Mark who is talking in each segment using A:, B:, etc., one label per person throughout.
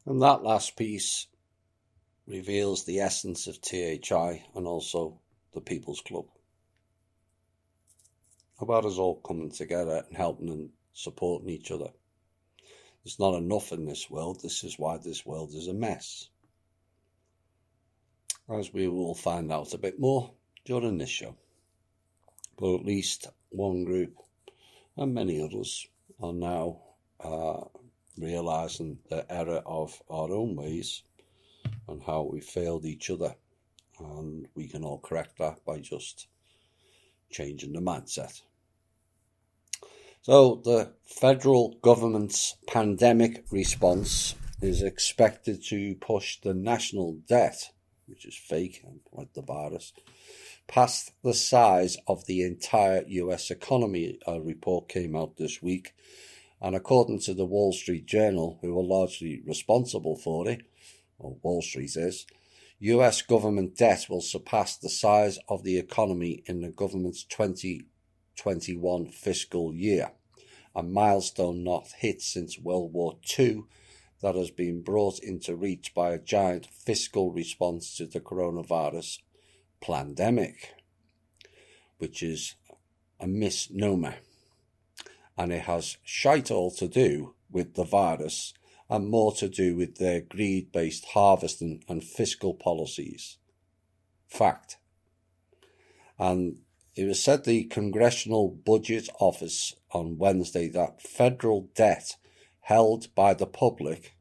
A: And that last piece reveals the essence of THI and also the People's Club. About us all coming together and helping and supporting each other. There's not enough in this world. This is why this world is a mess. As we will find out a bit more during this show. But at least one group and many others are now realising the error of our own ways and how we failed each other. And we can all correct that by just changing the mindset. So the federal government's pandemic response is expected to push the national debt, which is fake, like the virus, past the size of the entire US economy. A report came out this week, and according to the Wall Street Journal, who are largely responsible for it, or Wall Street is, US government debt will surpass the size of the economy in the government's 2021 fiscal year, a milestone not hit since World War II that has been brought into reach by a giant fiscal response to the coronavirus pandemic, which is a misnomer, and it has shite all to do with the virus and more to do with their greed-based harvesting and fiscal policies. Fact. And it was said the Congressional Budget Office on Wednesday that federal debt held by the public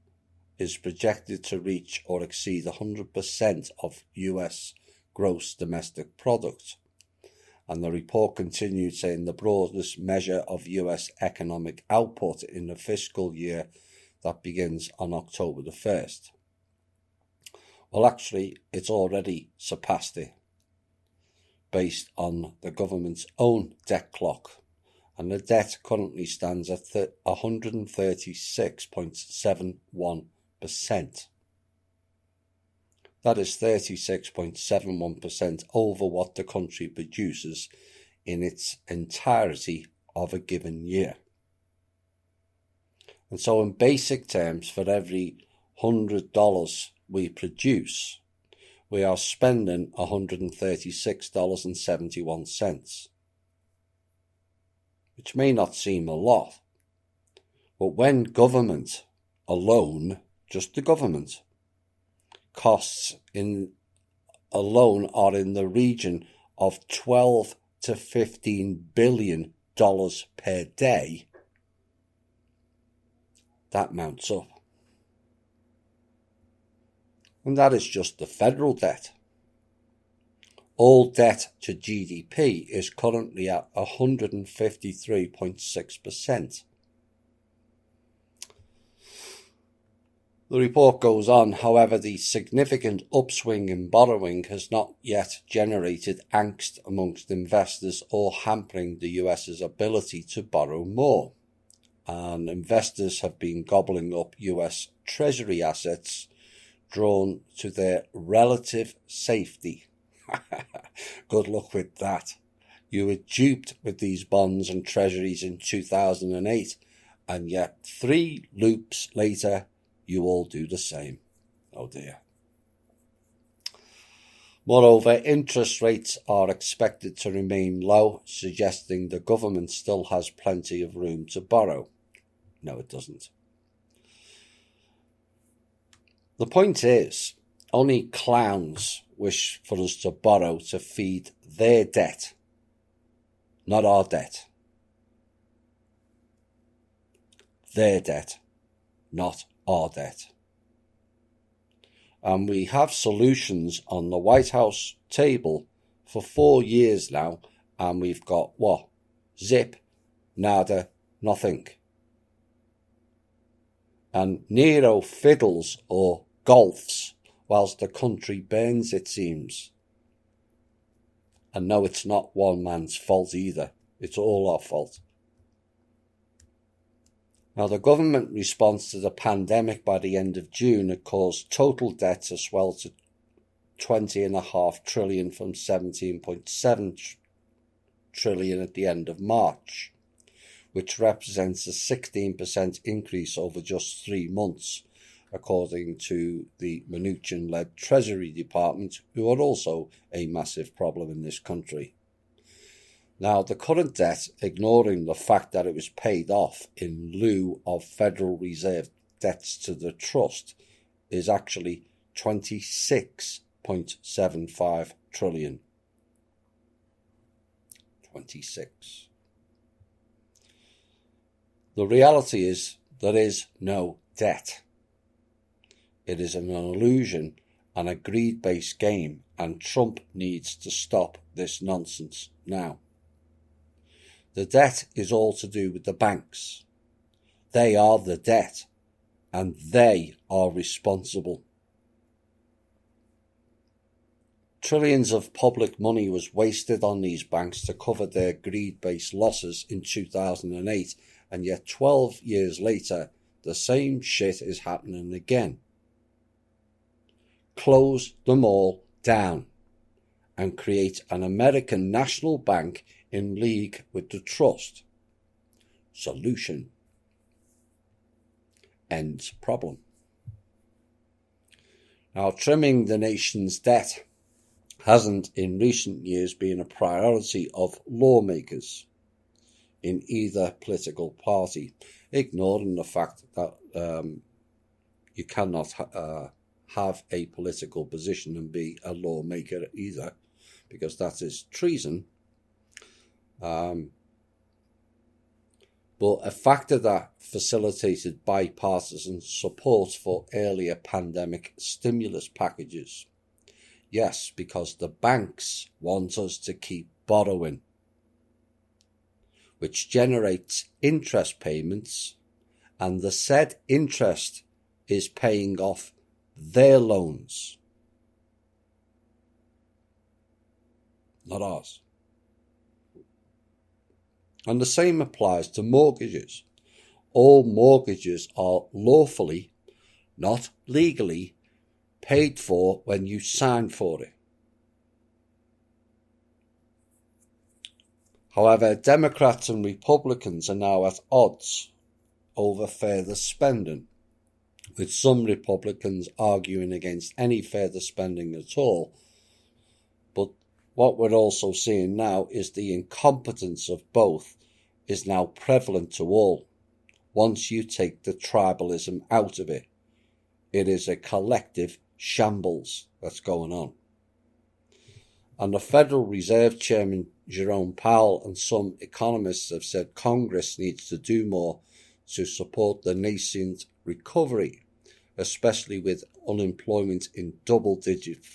A: is projected to reach or exceed 100% of US gross domestic product. And the report continued saying the broadest measure of US economic output in the fiscal year that begins on October the 1st. Well, actually, it's already surpassed it, based on the government's own debt clock, and the debt currently stands at 136.71%. That is 36.71% over what the country produces in its entirety of a given year. And so in basic terms, for every $100 we produce, we are spending $136.71, which may not seem a lot, but when government alone, just the government, costs alone are in the region of $12 to $15 billion per day, that mounts up. And that is just the federal debt. All debt to GDP is currently at 153.6%. The report goes on, however, the significant upswing in borrowing has not yet generated angst amongst investors or hampering the US's ability to borrow more. And investors have been gobbling up US Treasury assets, drawn to their relative safety. Good luck with that. You were duped with these bonds and treasuries in 2008, and yet 3 loops later, you all do the same. Oh dear. Moreover, interest rates are expected to remain low, suggesting the government still has plenty of room to borrow. No, it doesn't. The point is, only clowns wish for us to borrow to feed their debt, not our debt. Their debt, not our debt. And we have solutions on the White House table for 4 years now, and we've got what? Zip, nada, nothing. And Nero fiddles or golfs whilst the country burns, it seems. And no, it's not one man's fault either. It's all our fault. Now, the government response to the pandemic by the end of June had caused total debt to swell to $20.5 trillion from $17.7 trillion at the end of March, which represents a 16% increase over just 3 months, according to the Mnuchin-led Treasury Department, who are also a massive problem in this country. Now, the current debt, ignoring the fact that it was paid off in lieu of Federal Reserve debts to the trust, is actually 26.75 trillion. 26. The reality is there is no debt. It is an illusion and a greed-based game, and Trump needs to stop this nonsense now. The debt is all to do with the banks. They are the debt, and they are responsible. Trillions of public money was wasted on these banks to cover their greed-based losses in 2008, and yet 12 years later, the same shit is happening again. Close them all down and create an American national bank in league with the trust. Solution. Ends problem. Now, trimming the nation's debt hasn't in recent years been a priority of lawmakers in either political party, ignoring the fact that you cannot have a political position and be a lawmaker either, because that is treason. But a factor that facilitated bipartisan support for earlier pandemic stimulus packages. Yes, because the banks want us to keep borrowing, which generates interest payments, and the said interest is paying off their loans, not ours. And the same applies to mortgages. All mortgages are lawfully, not legally, paid for when you sign for it. However, Democrats and Republicans are now at odds over further spending, with some Republicans arguing against any further spending at all. But what we're also seeing now is the incompetence of both is now prevalent to all. Once you take the tribalism out of it, it is a collective shambles that's going on. And the Federal Reserve Chairman Jerome Powell and some economists have said Congress needs to do more to support the nascent recovery, especially with unemployment in double-digit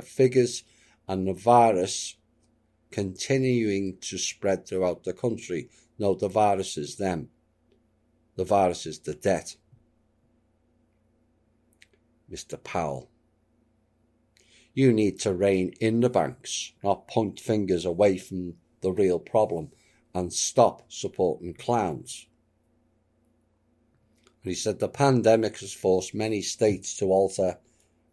A: figures and the virus continuing to spread throughout the country. No, the virus is them. The virus is the debt. Mr. Powell, you need to rein in the banks, not point fingers away from the real problem, and stop supporting clowns. And he said the pandemic has forced many states to alter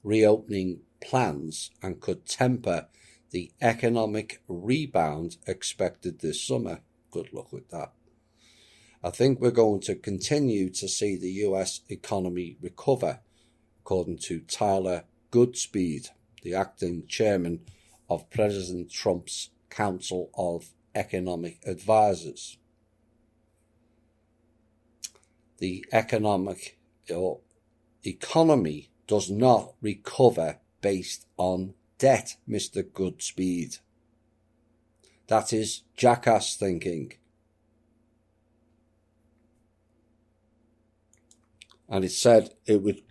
A: reopening plans and could temper the economic rebound expected this summer. Good luck with that. I think we're going to continue to see the US economy recover, according to Tyler Goodspeed, the acting chairman of President Trump's Council of Economic Advisors. The economy does not recover based on debt, Mr. Goodspeed. That is jackass thinking. And it said it would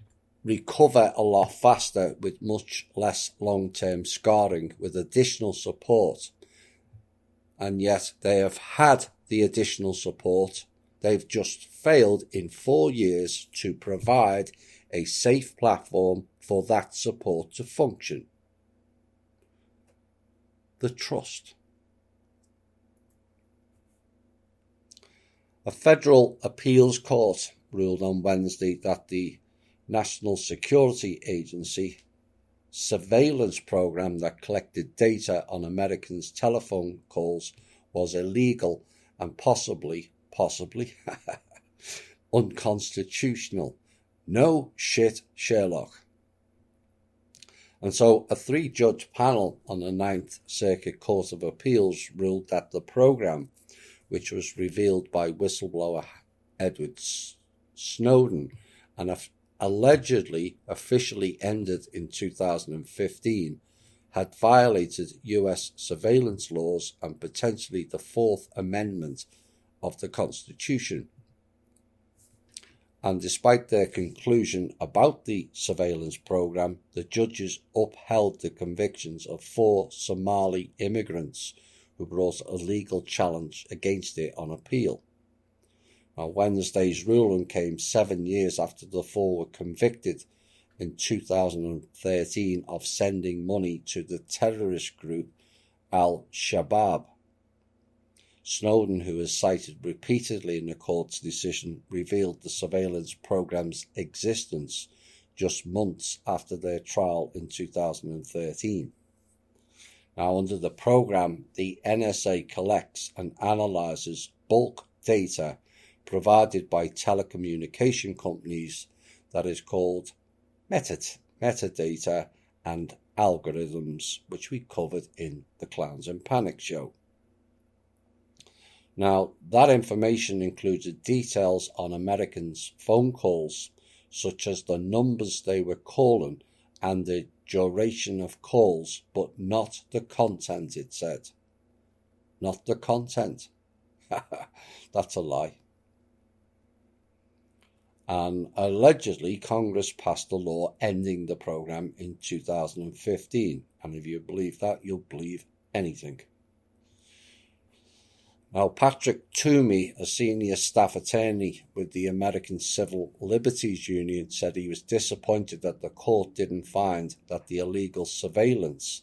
A: recover a lot faster with much less long-term scarring with additional support. And yet they have had the additional support. They've just failed in 4 years to provide a safe platform for that support to function. The trust. A federal appeals court ruled on Wednesday that the National Security Agency surveillance program that collected data on Americans' telephone calls was illegal and possibly unconstitutional. No shit, Sherlock. And so a 3-judge panel on the Ninth Circuit Court of Appeals ruled that the program, which was revealed by whistleblower Edward Snowden and allegedly officially ended in 2015, had violated US surveillance laws and potentially the Fourth Amendment of the Constitution. And despite their conclusion about the surveillance program, the judges upheld the convictions of 4 Somali immigrants who brought a legal challenge against it on appeal. Now, Wednesday's ruling came 7 years after the 4 were convicted in 2013 of sending money to the terrorist group Al-Shabaab. Snowden, who is cited repeatedly in the court's decision, revealed the surveillance program's existence just months after their trial in 2013. Now, under the program, the NSA collects and analyzes bulk data provided by telecommunication companies that is called metadata and algorithms, which we covered in the Clowns and Panic show. Now, that information included details on Americans' phone calls, such as the numbers they were calling and the duration of calls, but not the content, it said. Not the content. That's a lie. And allegedly, Congress passed a law ending the program in 2015. And if you believe that, you'll believe anything. Now, Patrick Toomey, a senior staff attorney with the American Civil Liberties Union, said he was disappointed that the court didn't find that the illegal surveillance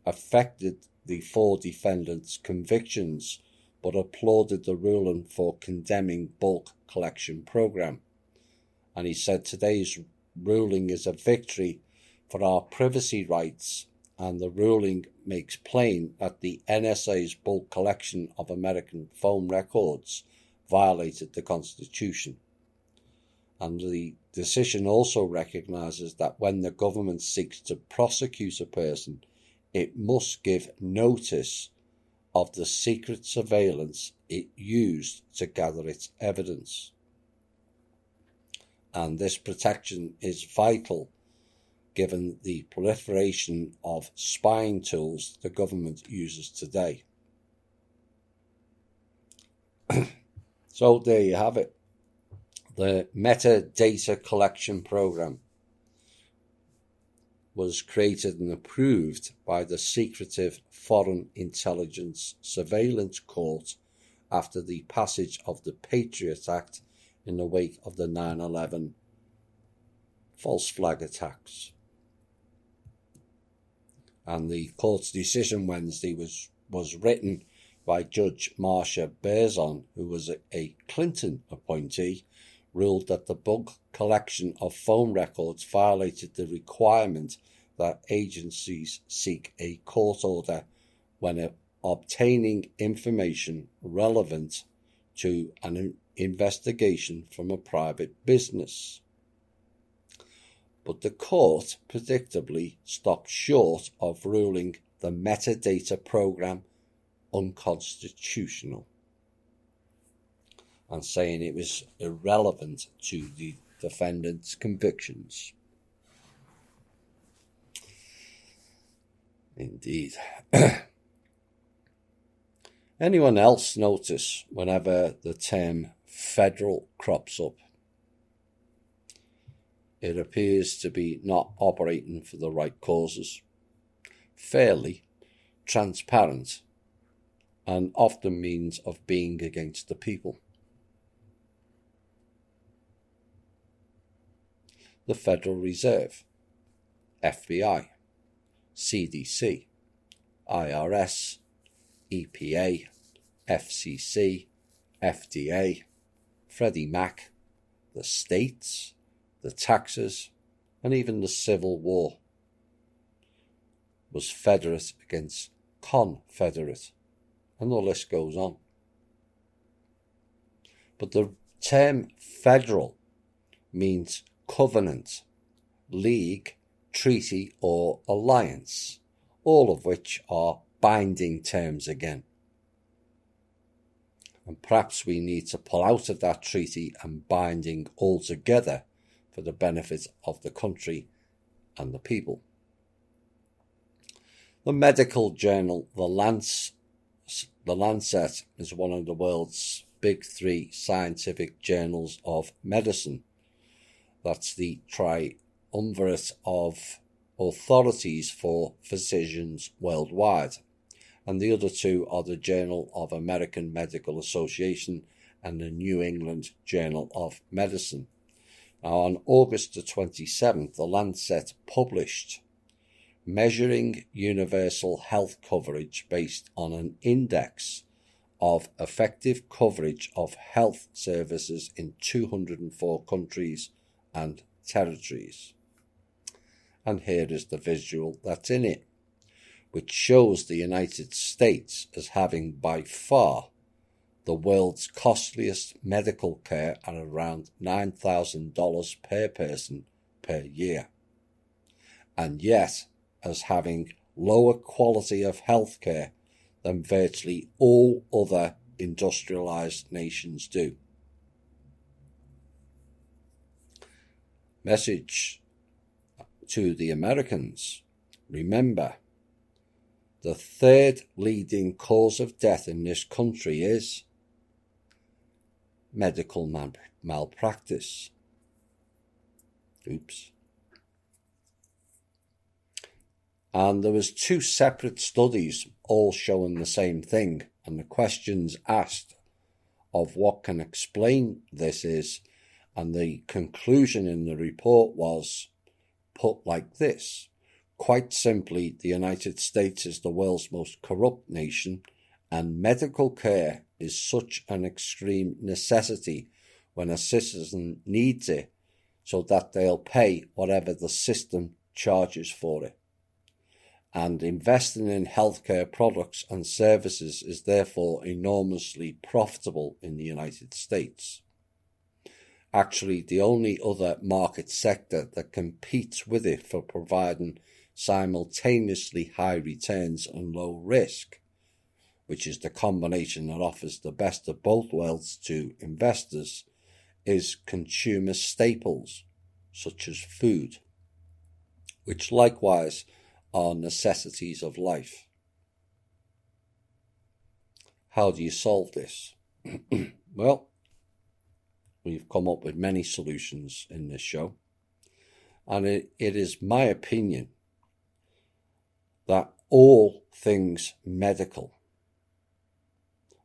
A: affected the 4 defendants' convictions, but applauded the ruling for condemning bulk collection program. And he said today's ruling is a victory for our privacy rights, and the ruling makes plain that the NSA's bulk collection of American phone records violated the Constitution. And the decision also recognizes that when the government seeks to prosecute a person, it must give notice of the secret surveillance it used to gather its evidence. And this protection is vital given the proliferation of spying tools the government uses today. So there you have it. The metadata collection program was created and approved by the secretive Foreign Intelligence Surveillance Court after the passage of the Patriot Act in the wake of the 9/11 false flag attacks. And the court's decision Wednesday was written by Judge Marsha Berzon, who was a Clinton appointee, ruled that the bulk collection of phone records violated the requirement that agencies seek a court order when obtaining information relevant to an investigation from a private business. But the court predictably stopped short of ruling the metadata program unconstitutional and saying it was irrelevant to the defendant's convictions. Indeed. Anyone else notice whenever the term federal crops up, it appears to be not operating for the right causes, fairly, transparent, and often means of being against the people. The Federal Reserve, FBI, CDC, IRS, EPA, FCC, FDA, Freddie Mac, the states, the taxes, and even the Civil War was Federate against Confederate, and the list goes on. But the term federal means covenant, league, treaty, or alliance, all of which are binding terms again. And perhaps we need to pull out of that treaty and binding altogether for the benefit of the country and the people. The medical journal, The Lancet, is one of the world's big three scientific journals of medicine. That's the triumvirate of authorities for physicians worldwide. And the other two are the Journal of American Medical Association and the New England Journal of Medicine. Now, on August the 27th, The Lancet published Measuring Universal Health Coverage based on an index of effective coverage of health services in 204 countries and territories. And here is the visual that's in it, which shows the United States as having by far the world's costliest medical care at around $9,000 per person per year, and yet as having lower quality of health care than virtually all other industrialized nations do. Message to the Americans: remember, the third leading cause of death in this country is medical malpractice. Oops. And there was two separate studies all showing the same thing, and the questions asked of what can explain this is, and the conclusion in the report was put like this: quite simply, the United States is the world's most corrupt nation, and medical care is such an extreme necessity when a citizen needs it, so that they'll pay whatever the system charges for it. And investing in healthcare products and services is therefore enormously profitable in the United States. Actually, the only other market sector that competes with it for providing simultaneously high returns and low risk, which is the combination that offers the best of both worlds to investors, is consumer staples such as food, which likewise are necessities of life. How do you solve this? Well, we've come up with many solutions in this show, and it is my opinion that all things medical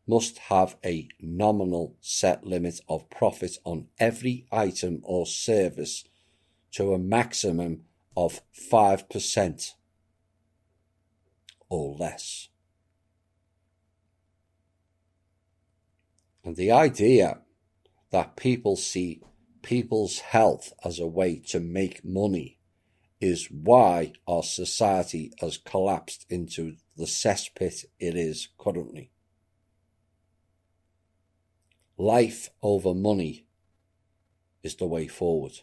A: must have a nominal set limit of profit on every item or service to a maximum of 5% or less. And the idea that people see people's health as a way to make money is why our society has collapsed into the cesspit it is currently. Life over money is the way forward.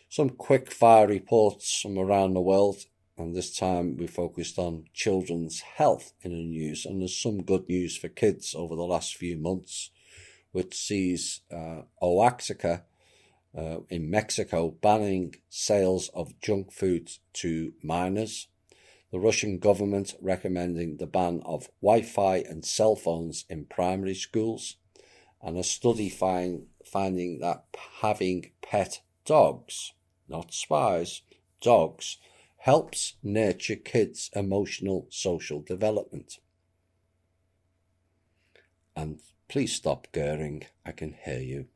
A: Some quick fire reports from around the world, and this time we focused on children's health in the news, and there's some good news for kids over the last few months, which sees Oaxaca in Mexico banning sales of junk food to minors, the Russian government recommending the ban of Wi-Fi and cell phones in primary schools, and a study finding that having pet dogs, not spies, dogs, helps nurture kids' emotional social development. And please stop gurring, I can hear you.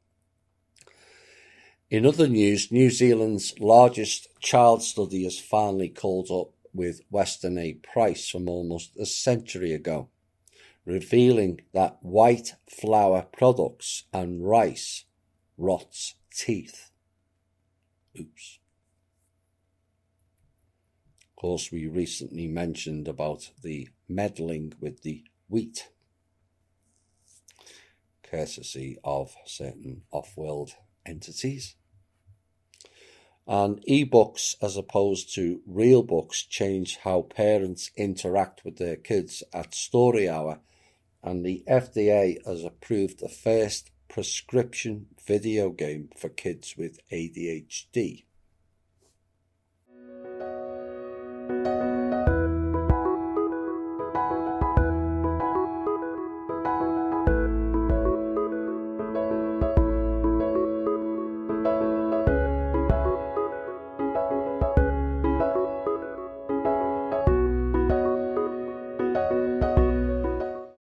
A: In other news, New Zealand's largest child study has finally caught up with Weston A. Price from almost a century ago, revealing that white flour products and rice rots teeth. Oops. Of course, we recently mentioned about the meddling with the wheat. courtesy of certain off-world entities. And ebooks, as opposed to real books, change how parents interact with their kids at Story Hour, and the FDA has approved the first prescription video game for kids with ADHD.